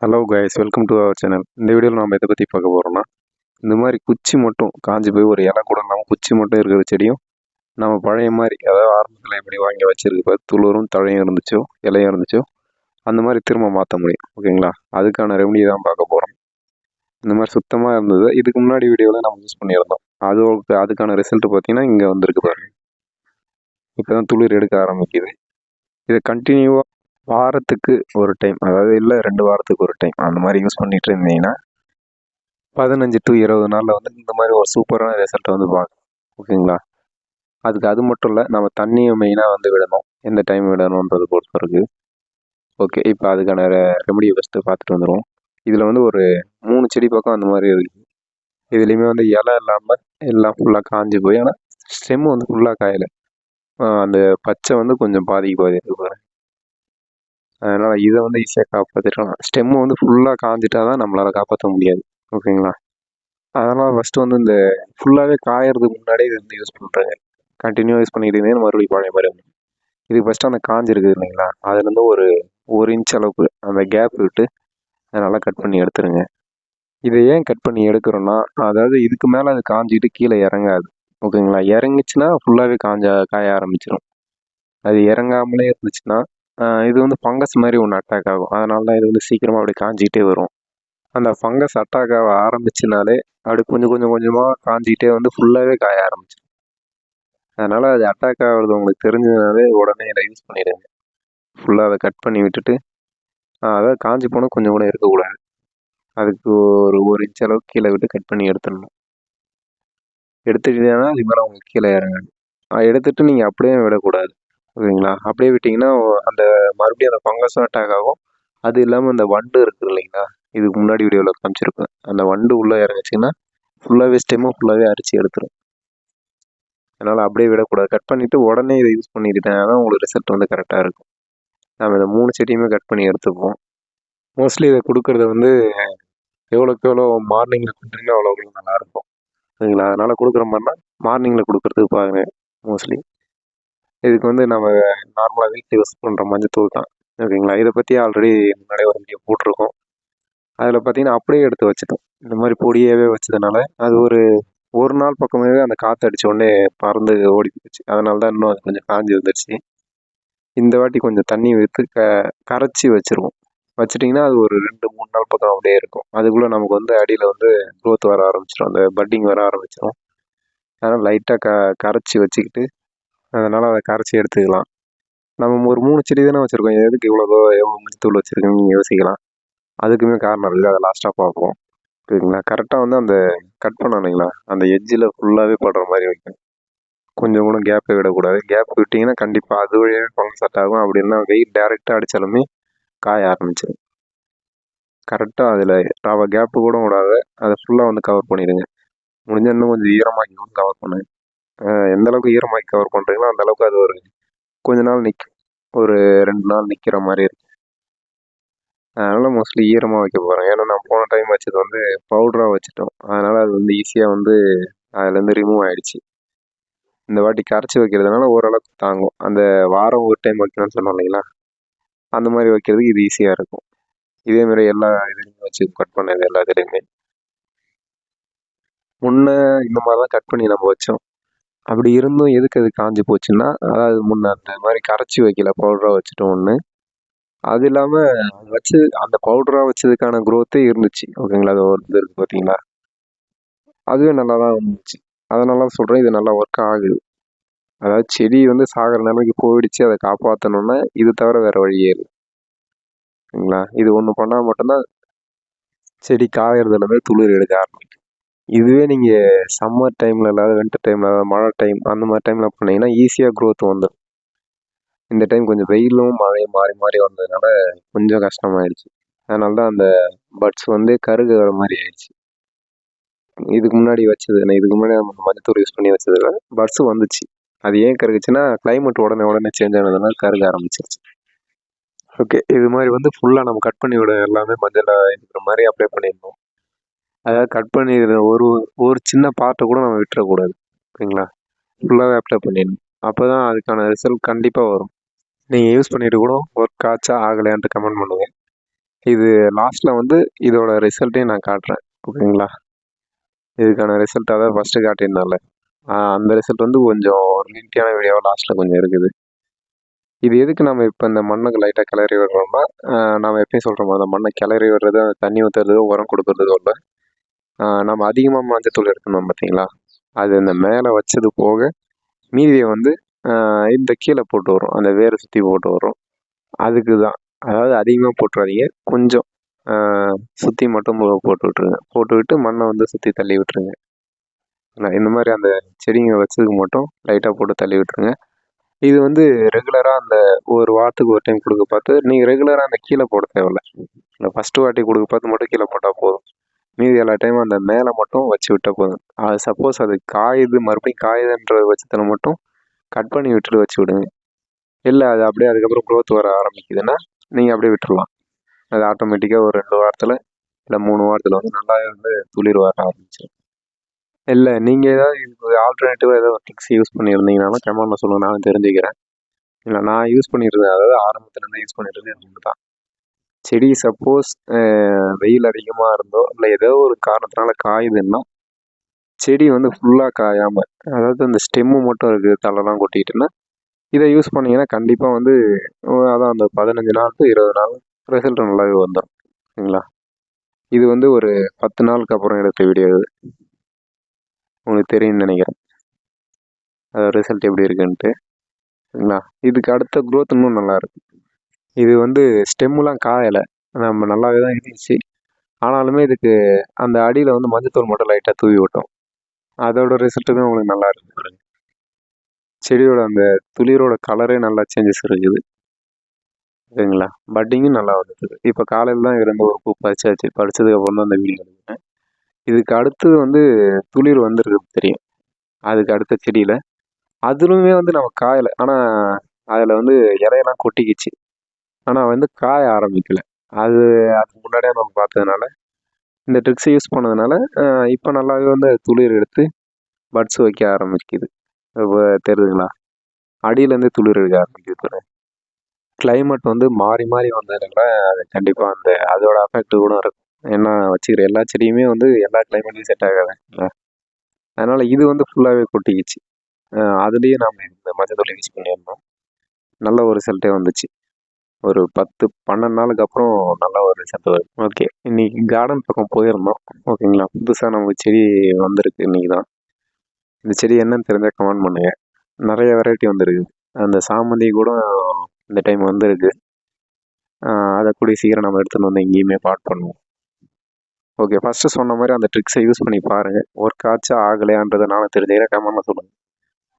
Hello guys, welcome to our channel. இந்த வீடியோவில் நம்ம எதை பற்றி பார்க்க போகிறோம்னா, இந்த மாதிரி குச்சி மட்டும் காஞ்சி போய் ஒரு இலை கூட இல்லாமல் குச்சி மட்டும் இருக்கிற செடியும் நம்ம பழைய மாதிரி, அதாவது ஆரம்பத்தில் எப்படி வாங்கி வச்சிருக்க துளிரும் தழையும் இருந்துச்சோ இலையும் இருந்துச்சோ அந்த மாதிரி திரும்ப மாற்ற முடியும். ஓகேங்களா? அதுக்கான ரெமடி தான் பார்க்க போகிறோம். இந்த மாதிரி சுத்தமாக இருந்தது இதுக்கு முன்னாடி வீடியோவில் நம்ம யூஸ் பண்ணியிருந்தோம். அதுக்கான ரிசல்ட் பார்த்தீங்கன்னா இங்கே வந்திருக்கு பாருங்க. இப்போ தான் துளிர் எடுக்க ஆரம்பிக்குது. இதை கண்டினியூவாக வாரத்துக்கு ஒரு டைம், அதாவது இல்லை 2 வாரத்துக்கு ஒரு டைம் அந்த மாதிரி யூஸ் பண்ணிட்டு இருந்தீங்கன்னா 15 to 20 நாளில் வந்து இந்த மாதிரி ஒரு சூப்பரான ரிசல்ட் வந்து பார்க்கலாம். ஓகேங்களா? அது மட்டும் இல்லை, நம்ம தண்ணியை மெயினாக வந்து விடணும். எந்த டைம் விடணுன்றது பொறுத்து இருக்கு. ஓகே, இப்போ அதுக்கான ரெமடியை ஃபஸ்ட்டு பார்த்துட்டு வந்துடுவோம். இதில் வந்து ஒரு 3 செடி பக்கம் அந்த மாதிரி இருக்குது. இதுலேயுமே வந்து இலை இல்லாமல் எல்லாம் ஃபுல்லாக காஞ்சி போய், ஆனால் ஸ்டெம் வந்து ஃபுல்லாக காயலை. அந்த பச்சை வந்து கொஞ்சம் பாதிக்கு பாதி இருக்கு பாருங்க. அதனால் இதை வந்து ஈஸியாக காப்பாற்றிடலாம். ஸ்டெம்மு வந்து ஃபுல்லாக காஞ்சிட்டா தான் நம்மளால் காப்பாற்ற முடியாது. ஓகேங்களா? அதனால் ஃபஸ்ட்டு வந்து இந்த ஃபுல்லாகவே காயறதுக்கு முன்னாடியே இது வந்து யூஸ் பண்ணுறேங்க. கண்டினியூ யூஸ் பண்ணிட்டு இருந்தேன் மறுபடியும் பழைய மாதிரி வந்து இதுக்கு ஃபஸ்ட்டு அந்த காஞ்சிருக்கு இல்லைங்களா, அதுலேருந்து ஒரு இன்ச் அளவுக்கு அந்த கேப் விட்டு அதை நல்லா கட் பண்ணி எடுத்துருங்க. இதை ஏன் கட் பண்ணி எடுக்கிறோன்னா, அதாவது இதுக்கு மேலே அது காஞ்சிட்டு கீழே இறங்காது. ஓகேங்களா? இறங்குச்சுன்னா ஃபுல்லாகவே காய ஆரம்பிச்சிடும். அது இறங்காமலே இருந்துச்சுன்னா இது வந்து ஃபங்கஸ் மாதிரி ஒன்று அட்டாக் ஆகும். அதனால தான் இது வந்து சீக்கிரமாக அப்படியே காஞ்சிக்கிட்டே வரும். அந்த ஃபங்கஸ் அட்டாக் ஆக ஆரம்பிச்சுனாலே அப்படி கொஞ்சம் கொஞ்சம் கொஞ்சமாக காஞ்சிக்கிட்டே வந்து ஃபுல்லாகவே காய ஆரம்பிச்சிடும். அதனால் அது அட்டாக் ஆகிறது உங்களுக்கு தெரிஞ்சதுனாலே உடனே இதை யூஸ் பண்ணிடுங்க. ஃபுல்லாக அதை கட் பண்ணி விட்டுட்டு, அதாவது காஞ்சி போனால் கொஞ்சம் கூட இருக்கக்கூடாது. அதுக்கு ஒரு இன்ச் அளவுக்கு கீழே விட்டு கட் பண்ணி எடுத்துடணும். எடுத்துக்கிட்டீங்கன்னா அது மேலே உங்களுக்கு கீழே இறங்காது. எடுத்துட்டு நீங்கள் அப்படியே விடக்கூடாது. ஓகேங்களா? அப்படியே விட்டிங்கன்னா அந்த மறுபடியும் அந்த ஃபங்கஸும் அட்டாக் ஆகும். அது இல்லாமல் இந்த வண்டு இருக்குது இல்லைங்களா, இதுக்கு முன்னாடி வீடியோவில் காமிச்சிருப்பேன். அந்த வண்டு உள்ளே இறங்குச்சிங்கன்னா ஃபுல்லாகவே ஸ்டெம்மும் ஃபுல்லாகவே அரிச்சு எடுத்துரும். அதனால் அப்படியே விடக்கூடாது. கட் பண்ணிவிட்டு உடனே இதை யூஸ் பண்ணிக்கிட்டேன் தான் உங்களுக்கு ரிசல்ட் வந்து கரெக்டாக இருக்கும். நம்ம இந்த 3 செடியுமே கட் பண்ணி எடுத்துப்போம். மோஸ்ட்லி இதை கொடுக்குறது வந்து எவ்வளோக்கு எவ்வளோ மார்னிங்கில் கொடுக்குறீங்களோ அவ்வளோ நல்லாயிருக்கும். சரிங்களா? அதனால் கொடுக்குற மாதிரினா மார்னிங்கில் கொடுக்குறதுக்கு பாருங்க. மோஸ்ட்லி இதுக்கு வந்து நம்ம நார்மலாக வீட்டில் யூஸ் பண்ணுற மஞ்சத்தூள் தான். ஓகேங்களா? இதை பற்றி ஆல்ரெடி முன்னாடியே ஒரு வீடியோ போட்டிருக்கோம். அதில் பார்த்தீங்கன்னா அப்படியே எடுத்து வச்சுட்டோம். இந்த மாதிரி பொடியாகவே வச்சதுனால அது ஒரு நாள் பக்கமே அந்த காற்று அடித்த உடனே பறந்து ஓடி போச்சு. அதனால தான் இன்னும் அது கொஞ்சம் காஞ்சி வந்துடுச்சு. இந்த வாட்டி கொஞ்சம் தண்ணி ஊற்றி கரைச்சி வச்சுருவோம். வச்சிட்டிங்கன்னா அது ஒரு 2-3 நாள் பக்கம் அப்படியே இருக்கும். அதுக்குள்ளே நமக்கு வந்து அடியில் வந்து க்ரோத் வர ஆரம்பிச்சிடும், அந்த பட்டிங் வர ஆரம்பிச்சிடும். அதனால் லைட்டாக கரைச்சி வச்சுக்கிட்டு அதனால் அதை கரைச்சி எடுத்துக்கலாம். நம்ம ஒரு 3 செடி தானே வச்சுருக்கோம், எதுக்கு எவ்வளோ மஞ்சத்தூள் வச்சுருக்கோன்னு நீங்கள் யோசிக்கலாம். அதுக்குமே காரணம் இருக்குது, அதை லாஸ்ட்டாக பார்ப்போம். சரிங்களா? கரெக்டாக வந்து அந்த கட் பண்ணோம் இல்லைங்களா, அந்த எட்ஜில் ஃபுல்லாகவே படுற மாதிரி வைக்கணும். கொஞ்சம் கூட கேப்பை விடக்கூடாது. கேப் விட்டிங்கன்னா கண்டிப்பாக அது வழியாகவே ஃபங்கஸ் செட் ஆகும். அப்படின்னா வெயில் டேரெக்டாக அடித்தாலுமே காய ஆரம்பிச்சிடும். கரெக்டாக அதில் கேப்பு கூட விடாத அதை ஃபுல்லாக வந்து கவர் பண்ணிடுங்க. முடிஞ்ச இன்னும் கொஞ்சம் ஈரமாக்கி கவர் பண்ணுங்க. எந்த அளவுக்கு ஈரமாக்கி கவர் பண்ணுறீங்களோ அந்த அளவுக்கு அது கொஞ்ச நாள் நிற்கும். ஒரு 2 நாள் நிற்கிற மாதிரி இருக்கும். அதனால் மோஸ்ட்லி ஈரமாக வைக்க போகிறேன். ஏன்னா நான் போன டைம் வச்சது வந்து பவுடராக வச்சுட்டோம். அதனால் அது வந்து ஈஸியாக வந்து அதுலேருந்து ரிமூவ் ஆகிடுச்சு. இந்த வாட்டி கரைச்சி வைக்கிறதுனால ஓரளவுக்கு தாங்கும். அந்த வாரம் ஒரு டைம் வைக்கணும்னு சொன்னோம் இல்லைங்களா, அந்த மாதிரி வைக்கிறதுக்கு இது ஈஸியாக இருக்கும். இதேமாரி எல்லா இதுலேயுமே வச்சு கட் பண்ணது எல்லா இதுலேயுமே முன்னே இந்த மாதிரி தான் கட் பண்ணி நம்ம வச்சோம். அப்படி இருந்தும் எதுக்கு அது காஞ்சி போச்சுன்னா, அதாவது முன்னே அந்த மாதிரி கரைச்சி வைக்கல, பவுடராக வச்சுட்டோம் ஒன்று. அது இல்லாமல் வச்சு அந்த பவுடராக வச்சதுக்கான க்ரோத்தே இருந்துச்சு. ஓகேங்களா? அது ஒரு இது இருக்குது பார்த்தீங்களா, அதுவே நல்லா தான் வந்துச்சு. அதனால சொல்கிறேன், இது நல்லா ஒர்க் ஆகுது. அதாவது செடி வந்து சாகிற நிலைமைக்கு போயிடுச்சு, அதை காப்பாற்றணுன்னா இது தவிர வேறு வழியே இல்லை. சரிங்களா? இது ஒன்று பண்ணால் மட்டும்தான் செடி காயறதுலேருந்து துளிர் எடுக்க ஆரம்பிக்கும். இதுவே நீங்கள் சம்மர் டைமில் இல்லாத வின்டர் டைமில் மழை டைம் அந்த மாதிரி டைமில் பண்ணிங்கன்னா ஈஸியாக க்ரோத் வந்துடும். இந்த டைம் கொஞ்சம் வெயிலும் மழையும் மாறி மாறி வந்ததுனால கொஞ்சம் கஷ்டமாயிடுச்சு. அதனால தான் அந்த பட்ஸ் வந்து கருகிற மாதிரி ஆயிடுச்சு. இதுக்கு முன்னாடி நம்ம மஞ்சத்தூள் யூஸ் பண்ணி வச்சதில் பட்ஸ் வந்துச்சு. அது ஏன் கருகுச்சுன்னா கிளைமேட் உடனே சேஞ்ச் ஆனதுனால கருக ஆரம்பிச்சிருச்சு. ஓகே, இது மாதிரி வந்து ஃபுல்லாக நம்ம கட் பண்ணி விட எல்லாமே மஞ்சளாக இருக்கிற மாதிரி அப்ளை பண்ணிடணும். அதாவது கட் பண்ணி ஒரு சின்ன பார்ட்டை கூட நம்ம விட்டுறக்கூடாது. ஓகேங்களா? ஃபுல்லாகவே அப்ளை பண்ணிடணும். அப்போ தான் அதுக்கான ரிசல்ட் கண்டிப்பாக வரும். நீங்கள் யூஸ் பண்ணிட்டு கூட ஒர்க் ஆச்சா ஆகலையான்ட்டு கமெண்ட் பண்ணுங்கள். இது லாஸ்ட்டில் வந்து இதோட ரிசல்ட்டையும் நான் காட்டுறேன். ஓகேங்களா? இதுக்கான ரிசல்ட் அதாவது ஃபஸ்ட்டு காட்டியிருந்தேன்ல, அந்த ரிசல்ட் வந்து கொஞ்சம் லென்த்தியான வீடியோவாக லாஸ்ட்டில் கொஞ்சம் இருக்குது. இது எதுக்கு நம்ம இப்போ இந்த மண்ணுக்கு லைட்டாக கிளறி விடுறோம்னா, நம்ம எப்பயும் சொல்கிற மாதிரி மண்ணை கிளறி விடுறது, தண்ணி ஊற்றுறதோ, உரம் கொடுக்குறதோ இல்லை. நம்ம அதிகமாக மஞ்சத்தூள் எடுக்கணும் பார்த்தீங்களா? அது இந்த மேலே வச்சது போக மீதியை வந்து இந்த கீழே போட்டு வரும், அந்த வேரை சுற்றி போட்டு வரும். அதுக்கு தான். அதாவது அதிகமாக போட்டுறாதீங்க, கொஞ்சம் சுற்றி மட்டும் போட்டு விட்ருங்க. போட்டு விட்டு மண்ணை வந்து சுற்றி தள்ளி விட்டுருங்க. இந்த மாதிரி அந்த செடிங்க வச்சதுக்கு மட்டும் லைட்டாக போட்டு தள்ளி விட்டுருங்க. இது வந்து ரெகுலராக அந்த ஒரு வாரத்துக்கு ஒரு டைம் கொடுக்க பார்த்து, நீங்கள் ரெகுலராக அந்த கீழே போட தேவையில்ல. இந்த ஃபஸ்ட்டு வாட்டி கொடுக்க பார்த்து மட்டும் கீழே போட்டால் போதும். மீதி எல்லா டைமும் அந்த மேலே மட்டும் வச்சு விட்டால் போதும். அது சப்போஸ் அது காயுது, மறுபடியும் காயுதுன்ற பட்சத்தில் மட்டும் கட் பண்ணி விட்டுட்டு வச்சு விடுங்க. இல்லை அது அப்படியே அதுக்கப்புறம் க்ரோத் வர ஆரம்பிக்குதுன்னா நீங்கள் அப்படியே விட்டுடலாம். அது ஆட்டோமேட்டிக்காக ஒரு 2 வாரத்தில் இல்லை 3 வாரத்தில் வந்து நல்லாவே வந்து துளிர் வர ஆரம்பிச்சிடும். இல்லை நீங்கள் ஏதாவது இதுக்கு ஆல்டர்னேட்டிவாக ஏதாவது ட்ரிக்ஸ் யூஸ் பண்ணியிருந்தீங்கனாலும் கமெண்ட்டில் சொல்லுங்கள், நானும் தெரிஞ்சுக்கிறேன். இல்லை நான் யூஸ் பண்ணியிருந்தேன், அதாவது ஆரம்பத்துலேருந்து யூஸ் பண்ணியிருந்தது ஒன்று தான். செடி சப்போஸ் வெயில் அதிகமாக இருந்தோ இல்லை ஏதோ ஒரு காரணத்தினால காயுதுன்னா செடி வந்து ஃபுல்லாக காயாமல், அதாவது அந்த ஸ்டெம்மு மட்டும் இருக்குது, தலைலாம் கொட்டிக்கிட்டுன்னா இதை யூஸ் பண்ணிங்கன்னா கண்டிப்பாக வந்து அதான் அந்த 15 நாள் to 20 நாள் ரிசல்ட் நல்லாவே வந்துடும். சரிங்களா? இது வந்து ஒரு 10 நாளுக்கு அப்புறம் எடுத்த வீடியோ இது. உங்களுக்கு தெரியும்னு நினைக்கிறேன் அது ரிசல்ட் எப்படி இருக்குன்ட்டு. சரிங்களா? இதுக்கு அடுத்த க்ரோத் இன்னும் நல்லாயிருக்கு. இது வந்து ஸ்டெம்முலாம் காயலை, நம்ம நல்லாவே தான் இருந்துச்சு. ஆனாலுமே இதுக்கு அந்த அடியில் வந்து மஞ்சத்தூள் மட்டும் லைட்டாக தூவி விட்டோம். அதோட ரிசல்ட்டுமே உங்களுக்கு நல்லா இருக்குது. செடியோட அந்த துளிரோட கலரே நல்லா சேஞ்சஸ் இருக்குது. சரிங்களா? பட்டிங்கும் நல்லா வந்துருக்குது. இப்போ காலையில் தான் இருந்த ஒரு பூ பறிச்சாச்சு. பறிச்சதுக்கப்புறம் தான் அந்த வீடியோ எடுக்கிறேன். இதுக்கு அடுத்தது வந்து துளிர் வந்துருக்குது தெரியும். அதுக்கு அடுத்த செடியில் அதுலுமே வந்து நம்ம காயலை, ஆனால் அதில் வந்து இலையெல்லாம் கொட்டிக்கிச்சு. ஆனால் வந்து காய ஆரம்பிக்கலை. அதுக்கு முன்னாடியே நம்ம பார்த்ததுனால இந்த ட்ரிக்ஸை யூஸ் பண்ணதுனால இப்போ நல்லாவே வந்து துளிர் எடுத்து பட்ஸ் வைக்க ஆரம்பிக்குது. இப்போ தெரியுதுங்களா? அடியிலேருந்து துளிர் எடுக்க ஆரம்பிக்குது. கிளைமேட் வந்து மாறி மாறி வந்ததுனால அது கண்டிப்பாக அந்த அதோட அஃபெக்ட் கூட இருக்கும். ஏன்னா வச்சுக்கிற எல்லா செடியுமே வந்து எல்லா கிளைமேட்லையும் செட் ஆகாது. அதனால் இது வந்து ஃபுல்லாகவே கொட்டிக்கிச்சு. அதுலேயே நாம் இந்த மஞ்சத்தூள் யூஸ் பண்ணியிருந்தோம். நல்ல ஒரு ரிசல்ட்டே வந்துச்சு. ஒரு 10-12 நாளுக்கு அப்புறம் நல்ல ஒரு ரிசல்ட் வருது. ஓகே, இன்றைக்கி கார்டன் பக்கம் போயிருந்தோம். ஓகேங்களா? புதுசாக நமக்கு செடி வந்திருக்கு இன்றைக்கி தான். இந்த செடி என்னன்னு தெரிஞ்சால் கமெண்ட் பண்ணுங்கள். நிறைய வெரைட்டி வந்துருக்கு. அந்த சாமந்தி கூட இந்த டைம் வந்திருக்கு. அதை கூடிய சீக்கிரம் நம்ம எடுத்துகிட்டு வந்து எங்கேயுமே பாட் பண்ணுவோம். ஓகே, ஃபஸ்ட்டு சொன்ன மாதிரி அந்த ட்ரிக்ஸை யூஸ் பண்ணி பாருங்கள். ஒர்க் ஆச்சா ஆகலையான்றதை நானும் தெரிஞ்சுக்கிறேன். கமெண்ட்டில் சொல்லுங்கள்.